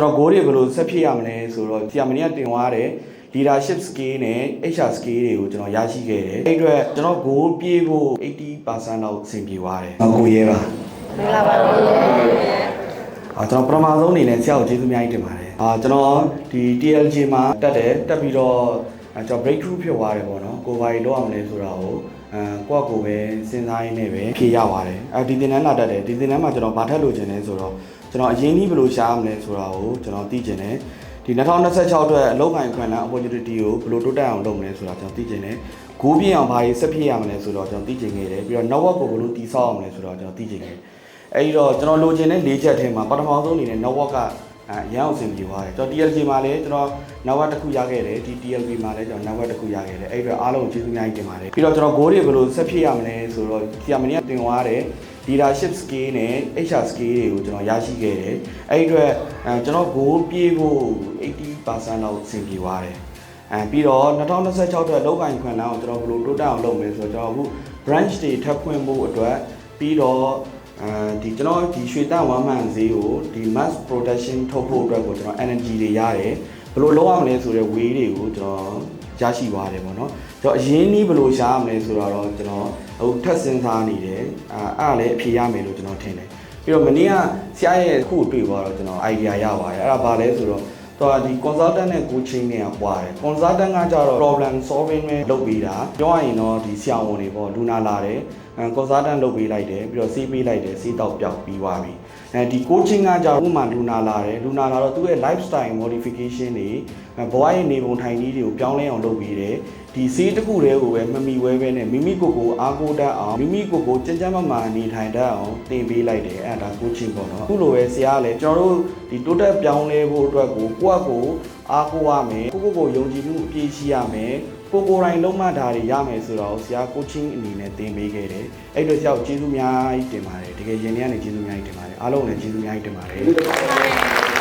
ကျွန်တော် goal တွေဘယ်လိုဆက်ဖြစ်ရမလဲဆိုတော့ဆရာမင်းကတင်သွားတဲ့ leadership skill နဲ့ HR skill တွေကိုကျွန်တော်ရရှိခဲ့တယ်အဲ့အတွက်ကျွန်တော် goal ပြေးဖို့ 80% လောက်အဆင်ပြေသွားတယ်ကိုရဲပါမင်္ဂလာပါကိုရဲကျွန်တော်ပထမဆုံးအနေနဲ့ဆရာကိုကျေးဇူးအများကြီးတင်ပါတယ်ကျွန်တော်ဒီ TLG မှာတက်ပြီးတော့ကျွန်တော် breakthrough ဖြစ်သွားတယ်ပေါ့နော်ကိုဘာကြီးလောက်အောင်လဲဆိုတာကိုကိုယ့်ကိုပဲစဉ်းစားရင်းနဲ့ပဲဖြေရပါတယ်ဒီသင်တန်းလာတက်တယ်ဒီသင်တန်းမှာကျွန်တော်ဗာထက်လိုချင်တယ်ဆိုတော့ကျွန်တော်အရင်ကြီးဘယ်လိုရှားရမလဲဆိုတာကိုကျွန်တော်သိချင်တယ်ဒီ2026အတွက်အလုပ်ကိုင်ခွင့်လမ်း opportunity ကိုဘယ်လိုတိုးတက်အောင်လုပ်မလဲဆိုတာကျွန်တော်သိချင်တယ်ဂိုးပြင်းအောင်ဘာကြီးဆက်ဖြစ်ရမလဲဆိုတော့ကျွန်တော်သိချင်ခဲ့တယ်ပြီးတော့ network ကိုဘယ်လိုတည်ဆောက်အောင်လဲဆိုတော့ကျွန်တော်သိချင်ခဲ့တယ်အဲဒီတော့ကျွန်တော်လိုချင်တဲ့၄ချက်ထဲမှာပထမဆုံးအနေနဲ့ network ကရအောင်အဆင်ပြေသွားတယ်ကျွန်တော် TLG မှာလည်းကျွန်တော် network တစ်ခုရခဲ့တယ်ဒီ TLB မှာလည်းကျွန်တော် network တစ်ခုရခဲ့တယ်အဲ့အတွက်အားလုံးကျေးဇူးအများကြီးတင်ပါတယ်ပြီးတော့ကျွန်တော် goal တွေဘယ်လိုဆက်ဖြစ်ရမလဲဆိုတော့ဆရာမင်းကတင်သွားတဲ့ leadership skill နဲ့ HR skill တွေကိုကျွန်တော်ရရှိခဲ့တယ်အဲ့အတွက်ကျွန်တော် goal ပြေးဖို့ 80% လောက်အဆင်ပြေသွားတယ်ပြီးတော့2026အတွက်လောက်ကိုင်ခွင့်လမ်းကိုကျွန်တော်ဘယ်လိုတိုးတက်အောင်လုပ်မလဲဆိုတော့ကျွန်တော်အခု branch တွေထပ်ဖွင့်ဖို့အတွက်ပြီးတော့ဒီကျွန်တော်ဒီရွှေတန့်ဝမ်းမှန်ဈေးကိုဒီ mass production ထုတ်ဖို့အတွက်ကိုကျွန်တော် energy တွေရတယ်ဘယ်လိုလုပ်ရမလဲဆိုတဲ့ way တွေကိုကျွန်တော်ရရှိသွားတယ်ပေါ့နော်ကျွန်တော်အရင်နီးဘယ်လိုရှားရမလဲဆိုတော့ကျွန်တော်အခုထပ်စဉ်းစားနေတယ်အဲ့ဒါလည်းအဖြေရမယ်လို့ကျွန်တော်ထင်တယ်ပြီးတော့မနေ့ကဆရာရဲ့ခုတွေ့သွားတော့ကျွန်တော် idea ရပါတယ်အဲ့ဒါဘာလဲဆိုတော့တော့ဒီ consultant နဲ့ coaching နဲ့ကွာတယ် consultant ကကြတော့ problem solving ပဲလုပ်ပေးတာပြောရရင်တော့ဒီဆရာဝန်တွေပေါ့လူနာလာတယ်consultant လုပ်ပေးလိုက်တယ်ပြီးတော့စီးပေးလိုက်တယ်စီးတော့ပျောက်ပြီးသွားပြီဒီ coaching ကကြတော့ဥပမာလူနာလာတယ်လူနာလာတော့သူ့ရဲ့ lifestyle modification တွေဘဝရဲ့နေပုံထိုင်နည်းတွေကိုပြောင်းလဲအောင်လုပ်ပေးတယ်ဒီစီးတစ်ခုတည်းကိုပဲမမီဝဲပဲနဲ့မိမိကိုယ်ကိုအားကိုးတတ်အောင်မိမိကိုယ်ကိုကြမ်းမာနေထိုင်တတ်အောင်သင်ပေးလိုက်တယ်အဲ့ဒါ coaching ပေါ့နော်အခုလိုပဲဆရာကလည်းကျွန်တော်တို့ဒီတိုးတက်ပြောင်းလဲဖို့အတွက်ကိုကိုယ့်ကိုအားကိုးရမယ်ကိုယုံကြည်မှုအပြည့်ရှိရမယ်ကိုတိုင်းလုံးမတာတွေရမယ်ဆိုတော့ဆရာ coaching အနေနဲ့သင်ပေးခဲ့တယ်အဲ့တော့ဆရာကိုကျေးဇူးများကြီးတင်ပါတယ်တကယ်ရင်ထဲကနေကျေးဇူးများကြီးတင်ပါတယ်အားလုံးလည်းကျေးဇူးများကြီးတင်ပါတယ်